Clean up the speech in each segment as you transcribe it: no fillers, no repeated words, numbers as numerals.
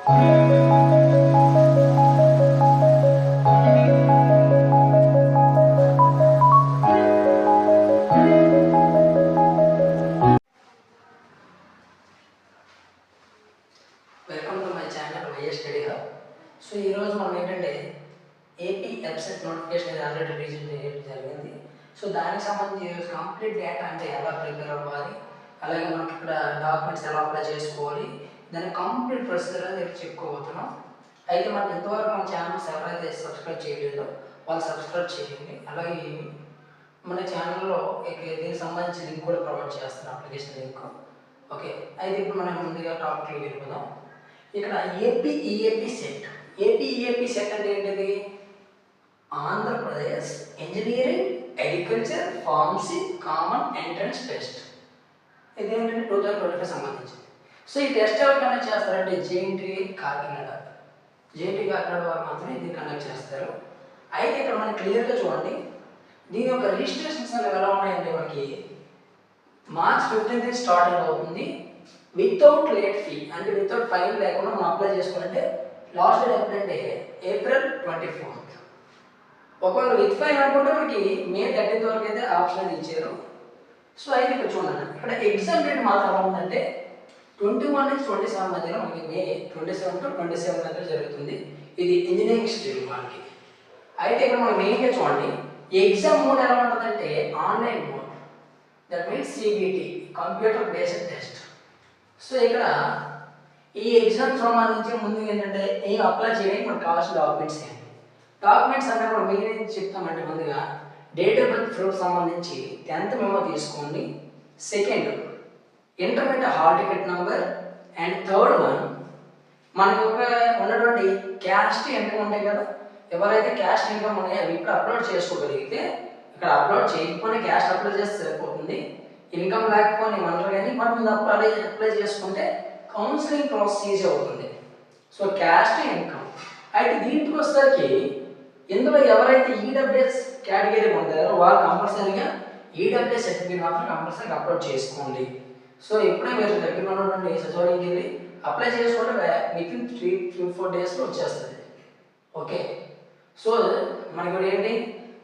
Welcome to my channel YS study hub. So ఈరోజు మనం ఏంటంటే AP website notification already release చేయడం జరిగింది. సో దానికి సంబంధించి కంప్లీట్ డేటా అంటే ఎలా ప్రిపేర్ అవ్వాలి, అలాగే మనకి ఇక్కడ డాక్యుమెంట్స్ ఎలా అప్లై చేసుకోవాలి, దాని కంప్లీట్ ప్రొసీజర్ అనేది చెప్పుకోబోతున్నాం. అయితే మనకి ఎంతవరకు మన ఛానల్స్ ఎవరైతే సబ్స్క్రైబ్ చేయలేదో వాళ్ళు సబ్స్క్రైబ్ చేయండి. అలాగే మన ఛానల్లో దీనికి సంబంధించి లింక్ కూడా ప్రొవైడ్ చేస్తున్నాం, అప్లికేషన్ లింక్. ఓకే, అయితే ఇప్పుడు మనం ముందుగా టాపిక్కి వెళ్ళిపోదాం. ఇక్కడ ఏపీ సెట్ అంటే ఏంటిది? Andhra Pradesh engineering agriculture pharmacy common entrance test. ఇది ఏంటంటే 2025 సంబంధించింది. సో ఈ టెస్ట్ ఎవరు కండక్ట్ చేస్తారంటే జేఎన్టీ కాకినాడ వారు మాత్రమే దీన్ని కండక్ట్ చేస్తారు. అయితే ఇక్కడ మనకి క్లియర్గా చూడండి, దీని యొక్క రిజిస్ట్రేషన్స్ ఎలా ఉన్నాయంటే మనకి మార్చ్ 15 స్టార్టింగ్ అవుతుంది. వితౌట్ లేట్ ఫీ అంటే వితౌట్ ఫైన్ లేకుండా మనం అప్లై చేసుకోవాలంటే లాస్ట్ డేట్ ఎప్పుడంటే ఏప్రిల్ 24. ఒకవేళ విత్ ఫైన్ అనుకుంటే మనకి మే 30 వరకు అయితే ఆప్షన్ అయితే ఇచ్చారు. సో అయితే ఇక్కడ చూడండి, ఇక్కడ ఎగ్జామ్ డేట్ మాత్రం ఎలా ఉందంటే 21 నుంచి 27 మధ్యలో మనకి మే 27 to 27 మధ్యలో జరుగుతుంది. ఇది ఇంజనీరింగ్ స్ట్రీమ్ వాళ్ళకి. అయితే ఇక్కడ మనం మెయిన్గా చూడండి, ఎగ్జామ్ మోడ్ ఎలా ఉంటుందంటే online mode, that means CBT computer based test. So ఇక్కడ ఈ ఎగ్జామ్ సంబంధించి ముందు ఏంటంటే ఏం అప్లై చేయడానికి మనకు కావాల్సిన డాక్యుమెంట్స్ ఏంటి? డాక్యుమెంట్స్ అంటే మనం మెయిన్ ఏం చెప్తామంటే ముందుగా డేట్ ఆఫ్ బర్త్ ప్రూఫ్ సంబంధించి 10th మెమో తీసుకోండి. Second intermediate hall ticket number. And third one మనకు ఉన్నటువంటి క్యాస్ట్ ఇన్కమ్ ఉంటాయి కదా, ఎవరైతే క్యాస్ట్ ఇన్కమ్ ఉన్నాయో అవి ఇప్పుడు అప్లోడ్ చేసుకోగలిగితే, ఇక్కడ అప్లోడ్ చేయకపోతే క్యాస్ట్ అప్లోడ్ చేస్తే సరిపోతుంది. ఇన్కమ్ లేకపోతే మనరు కానీ మనం అప్లై చేసుకుంటే కౌన్సిలింగ్ ప్రాసెస్ ఈజీ అవుతుంది. So caste income. అయితే దీంట్లో వచ్చేసరికి ఇందులో ఎవరైతే ఈడబ్ల్యూఎస్ కేటగిరీ ఉంటారో వాళ్ళు కంపల్సరీగా ఈడబ్ల్యూఎస్ సర్టిఫికేట్ మాత్రం కంపల్సరీగా అప్లోడ్ చేసుకోండి. సో ఎప్పుడే మీరు దగ్గర ఉన్నటువంటి సచివాలయంకి వెళ్ళి అప్లై చేసుకుంటే వితిన్ 3-4 డేస్లో వచ్చేస్తుంది. ఓకే, సో మనకి ఇప్పుడు ఏంటి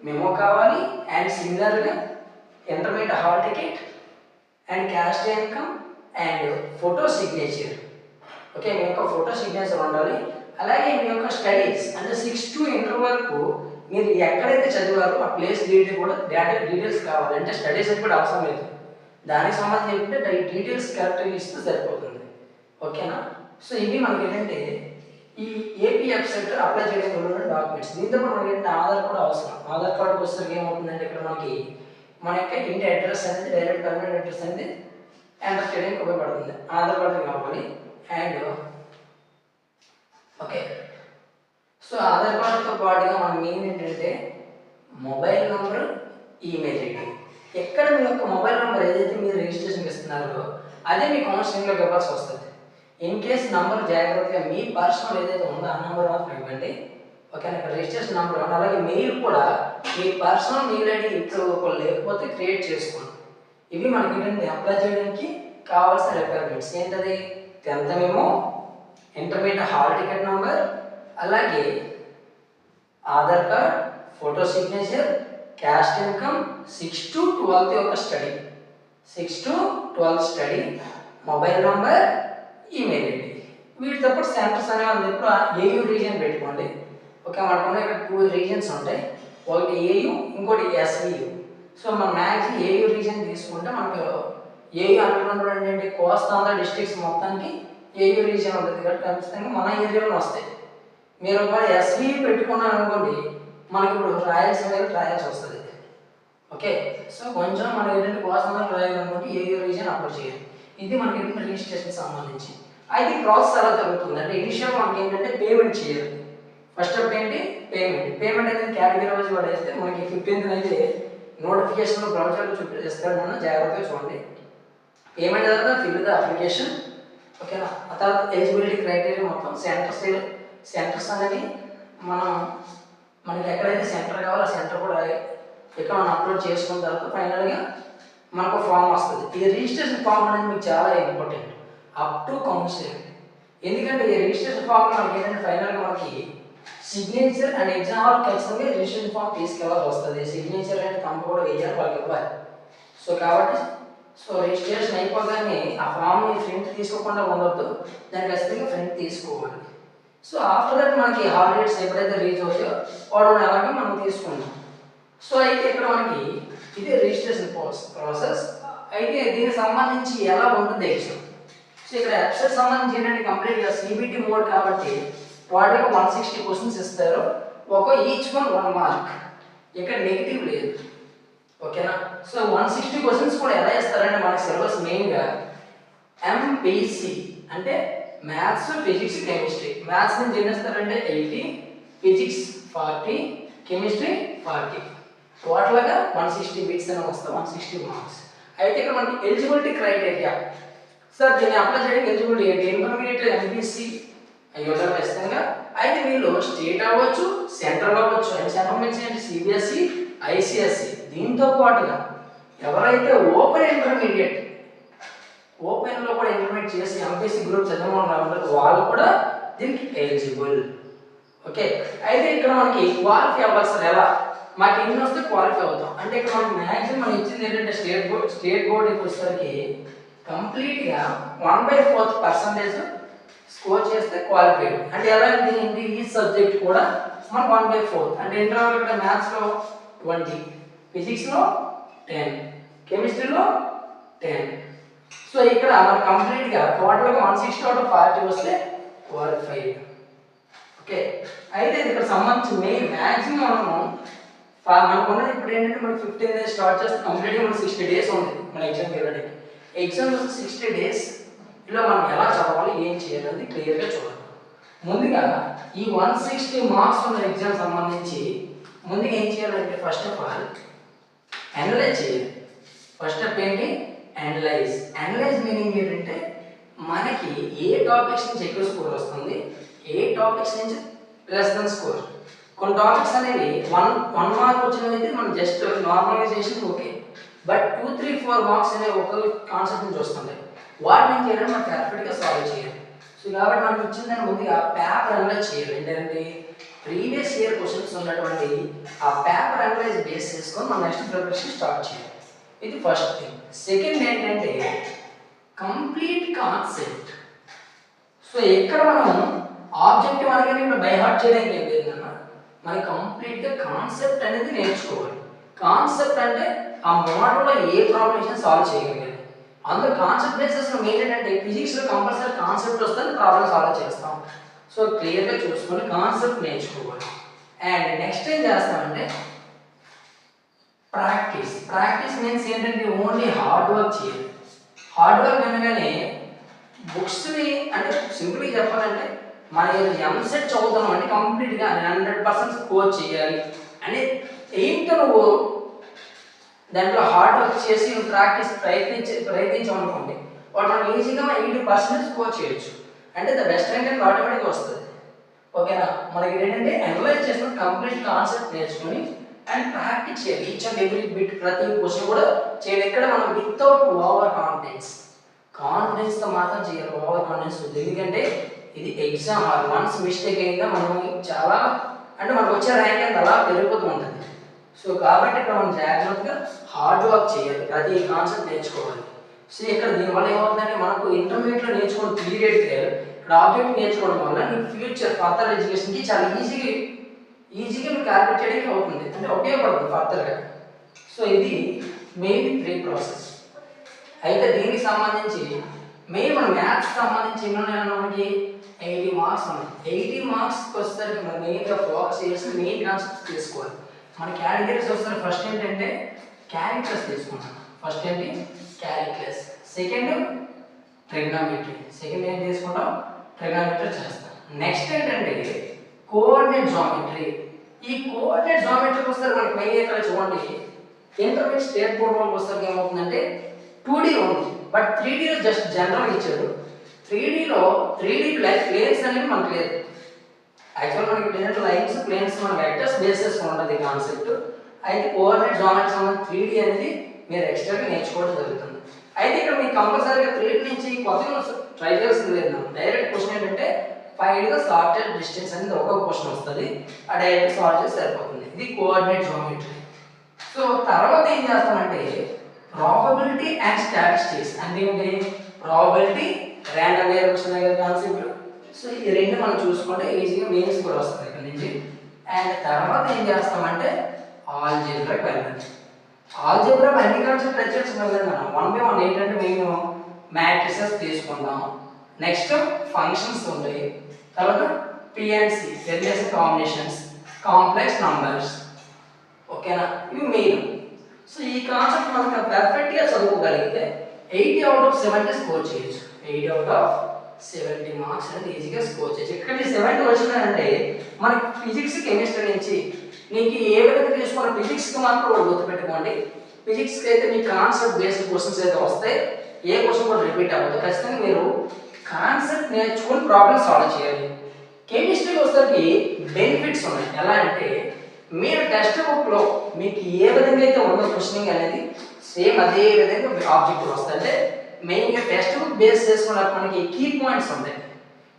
మెమో కావాలి, అండ్ సిమిలర్గా intermediate hall ticket and caste income and photo signature. Okay, మీ యొక్క ఫోటో సిగ్నేచర్ ఉండాలి. అలాగే మీ యొక్క స్టడీస్ అంటే 6 to ఇంటర్ వరకు మీరు ఎక్కడైతే చదివారో ఆ ప్లేస్ కూడా డీటెయిల్స్ కావాలి. అంటే స్టడీస్ కూడా అవసరం లేదు, దానికి సంబంధించి డీటెయిల్స్ కరెక్ట్గా ఇస్తే సరిపోతుంది. ఓకేనా? సో ఇవి మనకి ఏంటంటే ఈ ఏపీ వెబ్సైట్ అప్లై చేయడానికి డాక్యుమెంట్స్. దీంతో మనకి ఏంటంటే ఆధార్ కార్డు అవసరం. ఆధార్ కార్డుకి వచ్చేసరికి ఏమవుతుందంటే ఇక్కడ మనకి మన యొక్క ఇంటి అడ్రస్ అనేది డైరెక్ట్ పర్మనెంట్ అడ్రస్ అనేది ఎంటర్ చేయడానికి ఉపయోగపడుతుంది. ఆధార్ కార్డు కావాలి. అండ్ ఓకే, సో ఆధార్ కార్డుతో పాటుగా మన మెయిన్ ఏంటంటే మొబైల్ నెంబర్, ఈమెయిల్ ఐడి. ఎక్కడ మీ యొక్క మొబైల్ నెంబర్ ఏదైతే మీరు రిజిస్ట్రేషన్ ఇస్తున్నారో అదే మీ కౌన్సిలింగ్లోకి ఇవ్వాల్సి వస్తుంది. ఇన్ కేస్ నంబర్ జాగ్రత్తగా మీ పర్సనల్ ఏదైతే ఉందో ఆ నెంబర్ మాత్రం ఇవ్వండి. ఓకేనా? ఇక్కడ రిజిస్ట్రేషన్ నెంబర్ ఇవ్వండి. అలాగే మెయిల్ కూడా మీ పర్సనల్ మెయిల్ ఐడి ఇప్పుడు లేకపోతే క్రియేట్ చేసుకోండి. ఇవి మనకి ఏంటంటే అప్లై చేయడానికి కావాల్సిన రిక్వైర్మెంట్స్. ఏంటది? 10th memo, intermediate hall ticket number, అలాగే Aadhaar card, photo signature, caste income, 6 to 12 యొక్క study, 6 to 12 study, mobile number, email ID. వీటితో పాటు సెంటర్స్ అనేవి ఎప్పుడు ఏయూ రీజియన్ పెట్టుకోండి. ఓకే, మనకున్న ఇక్కడ 2 రీజియన్స్ ఉంటాయి, ఒకటి ఏయూ, ఇంకోటి ఎస్వియు. సో మన మ్యాక్సిమం ఏయూ రీజియన్ తీసుకుంటే మనకు ఏయూ అనుకున్నటువంటి ఏంటి కోస్తాంధ్ర డిస్ట్రిక్ట్స్ మొత్తానికి ఏయూ రీజియన్ ఉంటుంది కాబట్టి ఖచ్చితంగా మన ఏరియాలో వస్తాయి. మీరు ఒకవేళ ఎస్వియు పెట్టుకున్నాను అనుకోండి, మనకి ఇప్పుడు రాయలసీమ రాయాల్సి వస్తుంది. ఓకే, సో కొంచెం మనం ఏంటంటే కోస్తాంధ్ర రాయాలనుకుంటే ఏయూ రీజియన్ అప్లోడ్ చేయాలి. ఇది మనకి ఏంటంటే రిజిస్ట్రేషన్ సంబంధించి. అయితే ప్రాసెస్ ఎలా జరుగుతుంది అంటే ఇనిషియల్ మనకి ఏంటంటే పేమెంట్ చేయాలి. ఫస్ట్ ఆఫ్ ఏంటి పేమెంట్ అనేది కేటగిరీ వైజ్ కూడా వేస్తే మనకి 15th అయితే నోటిఫికేషన్లో బ్రౌజర్లో చూపిస్తాడు. మనం జాగ్రత్తగా చూడండి. పేమెంట్ తర్వాత ఫిల్ ద అప్లికేషన్. ఓకేనా? ఆ తర్వాత ఎలిజిబిలిటీ క్రైటీరియా మొత్తం సెంటర్స్ అనేవి మనకి ఎక్కడైతే సెంటర్ కావాలో ఆ సెంటర్ కూడా ఇక్కడ మనం అప్లోడ్ చేసుకున్న తర్వాత ఫైనల్గా మనకు ఫామ్ వస్తుంది. ఈ రిజిస్ట్రేషన్ ఫామ్ అనేది మీకు చాలా ఇంపార్టెంట్ అప్ టు కౌన్సిలింగ్. ఎందుకంటే ఈ రిజిస్ట్రేషన్ ఫామ్ మనకి ఏంటంటే ఫైనల్గా మనకి సిగ్నేచర్ అండ్ ఎగ్జామ్ హాల్ ఖచ్చితంగా రిజిస్ట్రేషన్ ఫామ్ తీసుకెళ్ళాల్సి వస్తుంది. సిగ్నేచర్ అంటే తమ కూడా వెయ్యాలి, వాళ్ళకి ఇవ్వాలి. సో కాబట్టి రిజిస్ట్రేషన్ అయిపోగానే ఆ ఫామ్ని ప్రింట్ తీసుకోకుండా ఉండొద్దు, దాన్ని ఖచ్చితంగా ప్రింట్ తీసుకోవాలి. సో ఆఫ్టర్ దట్ మనకి హాల్ డేట్స్ ఎప్పుడైతే రీచ్ అవుతాయో వాడు అలాగే మనం తీసుకుంటాం. సో అయితే ఇక్కడ మనకి ఇది రిజిస్ట్రేషన్ ప్రాసెస్. అయితే దీనికి సంబంధించి ఎలా ఉంటుంది ఎగ్జామ్. సో ఇక్కడ ఎఫ్సెట్ సంబంధించి ఏంటంటే కంప్లీట్గా సిబిటి మోడ్ కాబట్టి టోటల్గా 160 క్వశ్చన్స్ ఇస్తారు. ఈచ్ వన్ 1 మార్క్, ఇక్కడ నెగిటివ్ లేదు. ఓకేనా. సో 160 క్వశ్చన్స్ కూడా ఎలా ఇస్తారంటే మన సిలబస్ మెయిన్గా ఎంపీసీ అంటే మ్యాథ్స్, ఫిజిక్స్, కెమిస్ట్రీ. మ్యాథ్స్ నుంచి ఏం చేస్తారంటే 80, ఫిజిక్స్ 40, కెమిస్ట్రీ 40. టోటల్గా 160 బిట్స్ అని వస్తాయి, 160 మార్క్స్. అయితే ఇక్కడ మనకి ఎలిజిబిలిటీ క్రైటీరియా. సార్ దీన్ని అప్లై చేయడానికి ఎలిజిబిలిటీ ఏంటి? ఇంటర్మీడియట్ ఎంపీసీ అయ్యో ఖచ్చితంగా. అయితే వీళ్ళు స్టేట్ అవ్వచ్చు, సెంట్రల్ అవ్వచ్చు. అండ్ సెంట్రల్ నుంచి ఏంటి సిబిఎస్ఈ, ఐసిఎస్ఈ. దీంతో పాటుగా ఎవరైతే ఓపెన్ ఓపెన్లో కూడా ఇంటర్మీడియట్ చేసి ఎంపీసీ గ్రూప్ చదవడం వాళ్ళు కూడా దీనికి ఎలిజిబుల్. ఓకే. అయితే ఇక్కడ మనకి క్వాలిఫై అవ్వాలి. సార్ ఎలా? మాకు ఎన్ని వస్తే క్వాలిఫై అవుతాం అంటే ఇక్కడ మనకి మ్యాక్సిమం మనం ఇచ్చింది ఏంటంటే స్టేట్ బోర్డుకి వచ్చేసరికి కంప్లీట్గా 1/4% స్కోర్ చేస్తే క్వాలిఫైడ్. అంటే ఎలా ఏంటి ఈ సబ్జెక్ట్ కూడా మనకు 1/4 అంటే ఇంటర్వల్ ఇక్కడ మ్యాథ్స్లో 20, ఫిజిక్స్లో 10, కెమిస్ట్రీలో 10. సో ఇక్కడ మనకు కంప్లీట్గా టోటల్గా 160 out of 40 వస్తే క్వాలిఫైడ్. ఓకే. అయితే ఇక్కడ సంబంధించి మెయిన్ మ్యాక్సిమం మనకు ఉన్నది ఇప్పుడు ఏంటంటే మనకి 15 days స్టార్ట్ చేస్తే కంప్లీట్గా మనకి 60 days ఉంది మన ఎగ్జామ్కి వెళ్ళడానికి. ఎగ్జామ్ 60 days ఇలా మనం ఎలా చదవాలి, ఏం చేయాలని క్లియర్గా చూడాలి. ముందుగా ఈ 160 మార్క్స్ ఉన్న ఎగ్జామ్ సంబంధించి ముందుగా ఏం చేయాలంటే ఫస్ట్ ఆఫ్ ఆల్ అనలైజ్ చేయాలి. ఫస్ట్ స్టెప్ ఏంటి? అనలైజ్ మీనింగ్ ఏంటంటే మనకి ఏ టాపిక్స్ నుంచి ఎక్కువ స్కోర్ వస్తుంది, ఏ టాపిక్స్ నుంచి లెస్ దెన్ స్కోర్. కొన్ని టాపిక్స్ అనేవి 1 మార్క్ వచ్చినవి అయితే మనం just normalisation okay. But 2, 3, 4 marks అనేవి ఒక కాన్సెప్ట్ నుంచి వస్తుంది. వాటిని ఏం చేయాలి? మనం పర్ఫెక్ట్గా సాల్వ్ చేయాలి. సో కాబట్టి మనకు వచ్చిందని ముందుగా పేపర్ అనలైజ్ చేయాలి. ఏంటంటే ప్రీవియస్ ఇయర్ క్వశ్చన్స్ ఉన్నటువంటి ఆ పేపర్ అనలైజ్ బేస్ చేసుకొని మనం నెక్స్ట్ ప్రిపరేషన్ స్టార్ట్ చేయాలి. ఇది ఫస్ట్ థింగ్. సెకండ్ ఏంటంటే కంప్లీట్ కాన్సెప్ట్. సో ఎక్కడ మనం ఆబ్జెక్టివ్ అనగానే ఇప్పుడు బై హార్ట్ చేయడానికి ఏం లేదన్న, మనకి కంప్లీట్గా కాన్సెప్ట్ అనేది నేర్చుకోవాలి. కాన్సెప్ట్ అంటే ఆ మోడల్లో ఏ ప్రాబ్లమ్స్ సాల్వ్ చేయగలిగాలి. అందులో కాన్సెప్ట్ బేసెస్లో మెయిన్ ఏంటంటే ఫిజిక్స్లో కంపల్సరీ కాన్సెప్ట్ వస్తే ప్రాబ్లమ్ సాల్వ్ చేస్తాం. సో క్లియర్గా చూసుకొని కాన్సెప్ట్ నేర్చుకోవాలి. అండ్ నెక్స్ట్ ఏం చేస్తామంటే ప్రాక్టీస్ మీన్స్ ఏంటంటే ఓన్లీ హార్డ్ వర్క్ చేయాలి. హార్డ్ వర్క్ అనగానే బుక్స్ని అంటే సింపుల్గా చెప్పాలంటే మన ఎంసెట్ చదువుతాం అంటే కంప్లీట్గా 100% స్కోర్ చేయాలి అనే ఎయిమ్తో నువ్వు దాంట్లో హార్డ్ వర్క్ చేసి ప్రయత్నించామనుకోండి వాడు మనం ఈజీగా 80% స్కోర్ చేయొచ్చు. అంటే ద బెస్ట్ ర్యాంక్ అనేది ఆటోమేటిక్గా వస్తుంది. ఓకేనా. మనకి ఏంటంటే అనలైజ్ చేసిన కంప్లీట్ కాన్సెప్ట్ నేర్చుకొని అండ్ ప్రాక్టీస్ చేయాలి. ఈచ్ అండ్ ఎవ్రీ బిట్ ప్రతి క్వశ్చన్ కూడా చేయాలి. ఎక్కడ మనం వితౌట్ ఓవర్ కాన్ఫిడెన్స్తో మాత్రం చేయాలి. ఓవర్ కాన్ఫిడెన్స్ వద్దు. ఎందుకంటే ఇది ఎగ్జామ్ హాల్. వన్స్ మిస్టేక్ అయిందా మనం చాలా అంటే మనకు వచ్చే ర్యాంక్ అనేది అలా పెరిగిపోతూ ఉంటుంది. సో కాబట్టి ఇక్కడ మనం జాగ్రత్తగా హార్డ్ వర్క్ చేయాలి, ప్రతి కాన్సెప్ట్ నేర్చుకోవాలి. సో ఇక్కడ దీనివల్ల ఏమవుతుందంటే మనకు ఇంటర్మీడియట్లో నేర్చుకున్న పీరియడ్ ఇక్కడ ఆబ్జెక్ట్ నేర్చుకోవడం వల్ల నీ ఫ్యూచర్ ఫర్దర్ ఎడ్యుకేషన్కి చాలా ఈజీగా నువ్వు క్యాల్కులేట్ చేయడానికి అవుతుంది, అంటే ఉపయోగపడుతుంది ఫర్దర్గా. సో ఇది మెయిన్ 3 ప్రాసెస్. అయితే దీనికి సంబంధించి మెయిన్ మన మ్యాథ్స్ సంబంధించి మనకి 80 మార్క్స్ ఉన్నాయి. 80 మార్క్స్కి వచ్చేసరికి మనం మెయిన్గా ఫోకస్ చేసి మెయిన్ కాన్సెప్ట్స్ తీసుకోవాలి. మన క్యాలిక్యులస్ వస్తారు. ఫస్ట్ ఏంటంటే క్యాలిక్యులస్ తీసుకుంటాం. ఫస్ట్ ఏంటి క్యాలిక్యులస్, సెకండ్ ట్రిగ్నోమెట్రీ. సెకండ్ ఏం తీసుకుంటాం? ట్రిగ్నోమెట్రీ చేస్తాం. నెక్స్ట్ ఏంటంటే కోఆర్డినేట్ జామెట్రీ. ఈ కోఆర్డినేట్ జామెట్రీకి వస్తారు మనకి మెయిన్ ఇక్కడ చూడండి ఇంటర్మీడియట్ స్టేట్ బోర్డ్ వాళ్ళకి వస్తారు ఏమవుతుందంటే 2D ఉంది, బట్ 3Dలో జస్ట్ జనరల్ ఇచ్చాడు. 3D ప్లేన్స్ అనేవి మనకు లేదు. యాక్చువల్ మనకి డిఫరెంట్ లైన్స్ ప్లేన్స్ మన వెక్టర్స్ బేసెస్ ఉంటుంది కాన్సెప్ట్. అయితే కోఆర్డినేట్ జామెట్రీ సంబంధించి 3D అనేది మీరు ఎక్స్ట్రాగా నేర్చుకోవడం జరుగుతుంది. అయితే ఇక్కడ మీకు కంపల్సరీగా 3 నుంచి కొత్తగా ట్రై చేయాల్సింది లేదు. డైరెక్ట్ క్వశ్చన్ ఏంటంటే ఫైండ్ ద షార్టెస్ట్ డిస్టెన్స్ అనేది ఒక క్వశ్చన్ వస్తుంది, ఆ డైరెక్ట్ సాల్వ్ చేసి సరిపోతుంది. ఇది కోఆర్డినేట్ జియోమెట్రీ. సో తర్వాత ఏం చేస్తామంటే ప్రాబబిలిటీ అండ్ స్టాటిస్టిక్స్ అంటే ఏంటి, ప్రాబబిలిటీ ర్యాండమ్ వేరియబుల్స్ ఉన్నాయి కదా కాన్సెప్ట్. సో ఈ రెండు మనం చూసుకుంటే ఈజీగా మెయిన్స్ కూడా వస్తుంది ఇక్కడ నుంచి. అండ్ తర్వాత ఏం చేస్తామంటే ఆల్జీబ్రాకి వెళ్ళండి. ఆల్జీబ్రా అన్ని కాన్సెప్ట్ టచ్ చేసుకోలేదు మనం. 1 by 1 ఏంటంటే మేము మ్యాట్రిసెస్ తీసుకుందాం, నెక్స్ట్ ఫంక్షన్స్ ఉంటాయి, తర్వాత PNC relation combinations, complex numbers, ఓకేనా, ఇవి మెయిన్. సో ఈ కాన్సెప్ట్ మనకు పర్ఫెక్ట్గా చదువుకోగలిగితే 80 out of 70 స్కోర్ చేయొచ్చు. 80 out of 70 మార్క్స్ అనేది ఈజీగా స్కోర్ చేయొచ్చు. ఇక్కడ 70 వచ్చినాయంటే మనకి ఫిజిక్స్ కెమిస్ట్రీ నుంచి నీకు ఏ విధంగా తీసుకున్న ఫిజిక్స్కి మాత్రం కూడా గుర్తుపెట్టుకోండి. ఫిజిక్స్కి అయితే మీ కాన్సెప్ట్ బేస్డ్ క్వశ్చన్స్ అయితే వస్తాయి, ఏ క్వశ్చన్ కూడా రిపీట్ అవ్వదు. ఖచ్చితంగా మీరు కాన్సెప్ట్ నేర్చుకొని ప్రాబ్లమ్ సాల్వ్ చేయాలి. కెమిస్ట్రీకి వచ్చేసరికి బెనిఫిట్స్ ఉన్నాయి. ఎలా అంటే మీరు టెక్స్ట్ బుక్లో మీకు ఏ విధంగా అయితే ఉందో క్వశ్చనింగ్ అనేది సేమ్ అదే విధంగా ఆబ్జెక్టివ్ వస్తాయి. అంటే మెయిన్గా టెక్స్ట్ బుక్ బేస్ చేసుకున్నప్పుడు మనకి కీ పాయింట్స్ ఉంటాయి.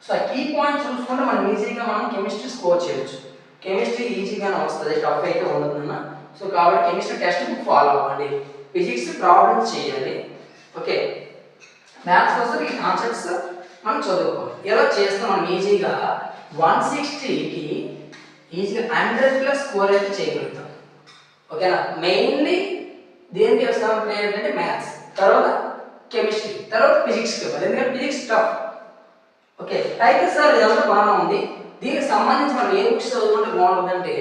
సో ఆ కీ పాయింట్స్ చూసుకుంటే మనం ఈజీగా మనం కెమిస్ట్రీ స్కోర్ చేయొచ్చు. కెమిస్ట్రీ ఈజీగానే వస్తుంది, టఫ్ అయితే ఉండదన్న. సో కాబట్టి కెమిస్ట్రీ టెక్స్ట్ బుక్ ఫాలో అవ్వండి, ఫిజిక్స్ ప్రాబ్లమ్స్ చేయాలి, ఓకే. మ్యాథ్స్ కోసం ఈ కాన్సెప్ట్స్ మనం చదువుకోవాలి. ఎలా చేస్తే మనం ఈజీగా 160కి ఈజీగా 100+ స్కోర్ అయితే చేయగలుగుతాం, ఓకేనా. మెయిన్లీ దేనికి వస్తాం ఏంటంటే మ్యాథ్స్, తర్వాత కెమిస్ట్రీ, తర్వాత ఫిజిక్స్కి ఇవ్వాలి, ఎందుకంటే ఫిజిక్స్ టఫ్, ఓకే. అయితే సార్ ఇదంతా బాగానే ఉంది, దీనికి సంబంధించి మనం ఏ బుక్స్ చదువుకుంటే బాగుంటుందంటే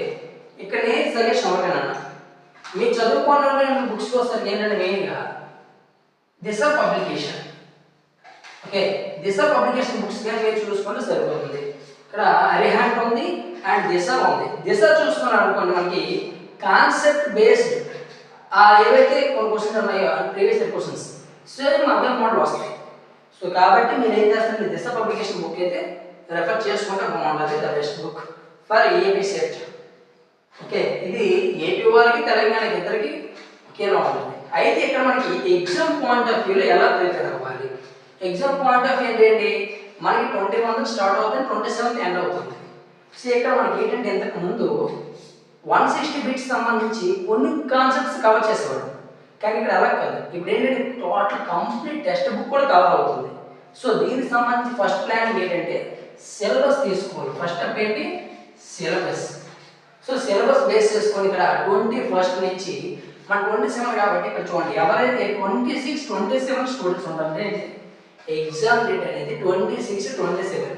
ఇక్కడ నేను సజెషన్ ఒకటేనన్నా, మీరు చదువుకోవాలంటే బుక్స్కి వస్తారు ఏంటంటే మెయిన్గా దిశ పబ్లికేషన్, ఓకే. దిశ పబ్లికేషన్ బుక్స్ కానీ మీరు చూసుకుంటే సరిపోతుంది. ఇక్కడ అరిహాంట్ ఉంది అండ్ దిశ ఉంది. దిశ చూసుకున్నాను అనుకోండి మనకి కాన్సెప్ట్ బేస్డ్ ఏవైతే కొన్ని క్వశ్చన్స్ ఉన్నాయో ప్రీవియస్ ఇయర్ క్వశ్చన్స్ సేమ్ అవే మోడల్ వస్తాయి. సో కాబట్టి మీరు ఏం చేస్తారు, దిశ పబ్లికేషన్ బుక్ అయితే రెఫర్ చేసుకుంటే బాగుంటుంది. The best book for AP set, okay. ఇది ఏపీ వాళ్ళకి తెలంగాణకి ఇద్దరికి ఒకేలా ఉంటుంది. అయితే ఇక్కడ మనకి ఎగ్జామ్ పాయింట్ ఆఫ్ వ్యూలో ఎలా ప్రిపేర్ అవ్వాలి, ఎగ్జామ్ పాయింట్ ఆఫ్ వ్యూ ఏంటి, మనకి 21 స్టార్ట్ అవుతుంది, 27 ఎండ్ అవుతుంది. సో ఇక్కడ మనకి ఏంటంటే ఇంతకు ముందు 160 బిట్స్ సంబంధించి కొన్ని కాన్సెప్ట్స్ కవర్ చేసేవాడు, కానీ ఇక్కడ అలా కాదు. ఇప్పుడు ఏంటంటే టోటల్ కంప్లీట్ టెక్స్ట్ బుక్ కూడా కవర్ అవుతుంది. సో దీనికి సంబంధించి ఫస్ట్ ప్లాన్ ఏంటంటే సిలబస్ తీసుకోవాలి. ఫస్ట్ స్టెప్ ఏంటి, సిలబస్. సో సిలబస్ బేస్ చేసుకొని ఇక్కడ 21 నుంచి మన 27 కాబట్టి ఇక్కడ చూడండి, ఎవరైతే 26, 27 స్టూడెంట్స్ ఉంటారంటే ఎగ్జామ్ డేట్ అనేది 26, 27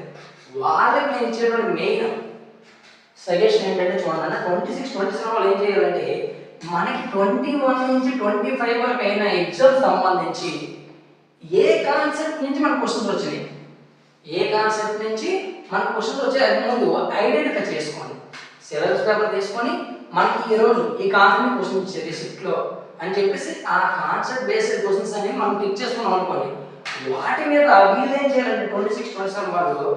వాళ్ళకి నేను ఇచ్చేటువంటి మెయిన్ సజెషన్ ఏంటంటే చూడండి, 26, 27 వాళ్ళు ఏం చేయాలంటే మనకి 21 నుంచి 25 వరకు అయిన ఎగ్జామ్ సంబంధించి ఏ కాన్సెప్ట్ నుంచి మన క్వశ్చన్స్ వచ్చినాయి, ఏ కాన్సెప్ట్ నుంచి మన క్వశ్చన్స్ వచ్చాయి అది ముందు ఐడెంటిఫై చేసుకోండి. సిలబస్ పేపర్ తీసుకొని మనకి ఈరోజు ఈ కాన్సెప్ట్ క్వశ్చన్ ఇచ్చారు రిసిప్ట్లో అని చెప్పేసి ఆ కాన్సెప్ట్ బేస్డ్ క్వశ్చన్స్ అనేవి మనం టిక్ చేసుకున్నాం అనుకోండి, వాటి మీద వీళ్ళు ఏం చేయాలంటే 26, 27 వాళ్ళు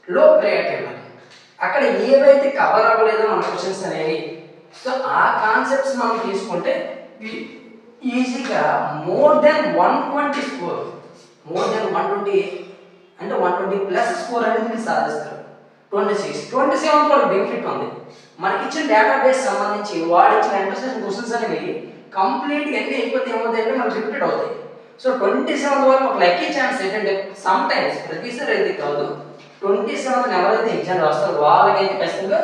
లో ప్రయారిటీ ఇవ్వాలి. అక్కడ ఏవైతే కవర్ అవ్వలేదో మన క్వశ్చన్స్ అనేవి, సో ఆ కాన్సెప్ట్స్ మనం తీసుకుంటే ఈజీగా more than 120 score, more than 120 అంటే 120+ స్కోర్ అనేది మీరు సాధిస్తారు. 26, 27 కూడా బెనిఫిట్ ఉంది. మనకి ఇచ్చిన డేటాబేస్ సంబంధించి వాడిచ్చిన ఇంటర్సెషన్ క్వశ్చన్స్ అనేవి కంప్లీట్గా ఎన్ని అయిపోతే ఏమవుతాయంటే మనకు రిపీట్ అవుతాయి. సో 27 వరకు ఒక లక్కీ ఛాన్స్ ఏంటంటే సమ్ టైమ్స్ ప్రతిసారి అయితే కాదు, 27 ఎవరైతే ఎగ్జామ్ రాస్తారో వాళ్ళకైతే ఖచ్చితంగా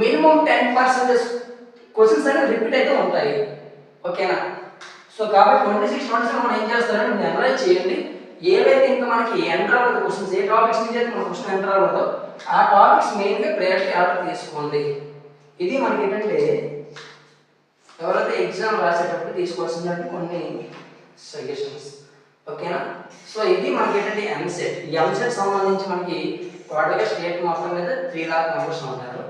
మినిమం 10% క్వశ్చన్స్ అనేవి రిపీట్ అయితే ఉంటాయి, ఓకేనా. సో కాబట్టి 26, 27 మనం ఏం చేస్తారంటే మీరు అనలైజ్ చేయండి, ఏవైతే ఇంకా మనకి ఎంటర్ అవ్వలేదు క్వశ్చన్స్, ఏ టాపిక్స్ నుంచి అయితే మన క్వశ్చన్ ఎంటర్ అవ్వలేదో ఆ టాపిక్స్ మెయిన్గా ప్రయారిటీ ఆర్డర్ తీసుకోండి. ఇది మనకి ఏంటంటే ఎవరైతే ఎగ్జామ్ రాసేటప్పుడు తీసుకోవాల్సినటువంటి కొన్ని సజెషన్స్, ఓకేనా. సో ఇది మనకి ఏంటంటే ఎంసెట్. ఈ ఎంసెట్ సంబంధించి మనకి టోటల్గా స్టేట్ మొత్తం మీద 3 lakh మెంబర్స్ ఉంటారు.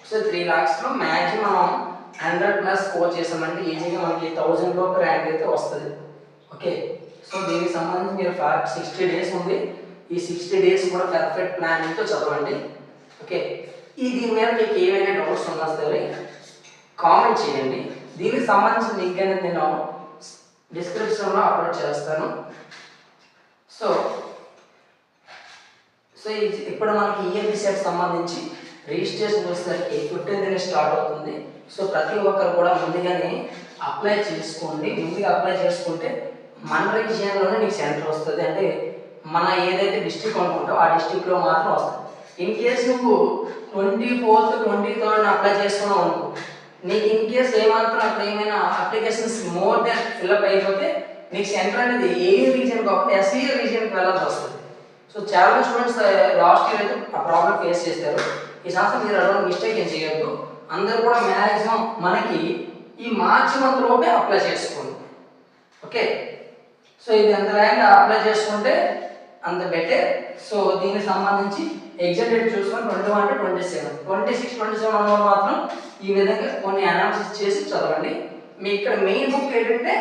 సో 3 lakhsలో మ్యాక్సిమం 100+ స్కోర్ చేసామంటే ఈజీగా మనకి 1000 లోపు ర్యాంక్ అయితే వస్తుంది, ఓకే. సో దీనికి సంబంధించి మీరు 60 days ఉంది, ఈ 60 days కూడా పర్ఫెక్ట్ ప్లానింగ్తో చదవండి, ఓకే. దీని మీద మీకు ఏమైనా డౌట్స్ ఉన్నా సరే కామెంట్ చేయండి. దీనికి సంబంధించిన లింక్ అనేది నేను డిస్క్రిప్షన్లో అప్లోడ్ చేస్తాను. సో సో ఇప్పుడు మనకి ఈఎంపీ సెట్ సంబంధించి రిజిస్ట్రేషన్ వచ్చేసరికి 15th స్టార్ట్ అవుతుంది. సో ప్రతి ఒక్కరు కూడా ముందుగానే అప్లై చేసుకోండి. ముందుగా అప్లై చేసుకుంటే మన రీజియన్లోనే నీకు సెంటర్ వస్తుంది. అంటే మన ఏదైతే డిస్ట్రిక్ట్ అనుకుంటావో ఆ డిస్ట్రిక్ట్లో మాత్రం వస్తుంది. ఇన్ కేస్ నువ్వు 24th 23rd అప్లై చేసుకున్నావు అనుకో, నీకు ఇన్ కేస్ ఏమాత్రం అక్కడ ఏమైనా అప్లికేషన్స్ మోర్ దెన్ ఫిల్అప్ అయిపోతే నీకు సెంటర్ అనేది ఏ రీజియన్ కాకుండా ఎస్సీ రీజియన్కి వెళ్ళాల్సి వస్తుంది. సో చాలా స్టూడెంట్స్ లాస్ట్ ఇయర్ అయితే ఆ ప్రాబ్లం ఫేస్ చేశారు. ఈ సంవత్సరం మీరు అటువంటి మిస్టేక్ ఏం చేయొద్దు. అందరూ కూడా మ్యాక్సిమం మనకి ఈ మార్చి మంత్ లోపే అప్లై చేసుకోండి. ఓకే, సో ఇది ఎంత వేగంగా అప్లై చేసుకుంటే అంత బెటర్. సో దీనికి సంబంధించి ఎగ్జామ్ డేట్ చూసుకొని 21 to 27, 26, 27 అన్నవారు మాత్రం ఈ విధంగా కొన్ని అనాలిసిస్ చేసి చదవండి. మీ ఇక్కడ మెయిన్ బుక్ ఏంటంటే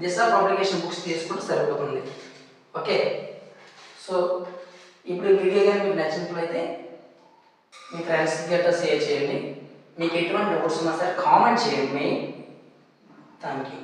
దిశ పబ్లికేషన్ బుక్స్ తీసుకుంటే సరిపోతుంది. ఓకే, సో ఇప్పుడు వీడియో కానీ మీకు నచ్చినట్లయితే మీ ఫ్రెండ్స్కి గట్రా షేర్ చేయండి. మీకు ఎటువంటి డౌట్స్ ఉన్నా సరే కామెంట్ చేయండి. Thank you.